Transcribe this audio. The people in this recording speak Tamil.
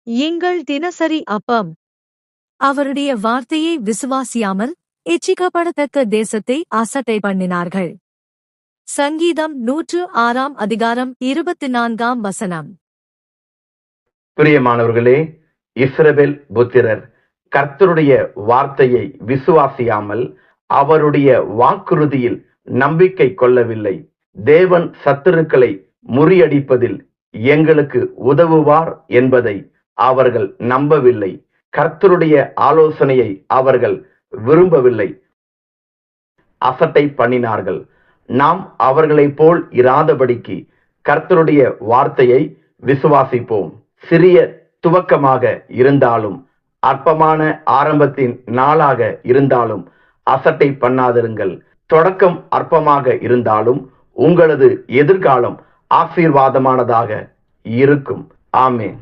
எங்கள் தினசரி அப்பம். அவருடைய வார்த்தையை விசுவாசியாமல் இச்சிக்கப்படத்தக்க தேசத்தை அசட்டை பண்ணினார்கள். சங்கீதம் 106:24. பிரியமானவர்களே, இஸ்ரவேல் புத்திரர் கர்த்தருடைய வார்த்தையை விசுவாசியாமல் அவருடைய வாக்குறுதியில் நம்பிக்கை கொள்ளவில்லை. தேவன் சத்துருக்களை முறியடிப்பதில் எங்களுக்கு உதவுவார் என்பதை அவர்கள் நம்பவில்லை. கர்த்தருடைய ஆலோசனையை அவர்கள் விரும்பவில்லை, அசட்டை பண்ணினார்கள். நாம் அவர்களைப் போல் இராதபடிக்கு கர்த்தருடைய வார்த்தையை விசுவாசிப்போம். சிறிய துவக்கமாக இருந்தாலும், அற்பமான ஆரம்பத்தின் நாளாக இருந்தாலும் அசட்டை பண்ணாதிருங்கள். தொடக்கம் அற்பமாக இருந்தாலும் உங்களது எதிர்காலம் ஆசீர்வாதமானதாக இருக்கும். ஆமென்.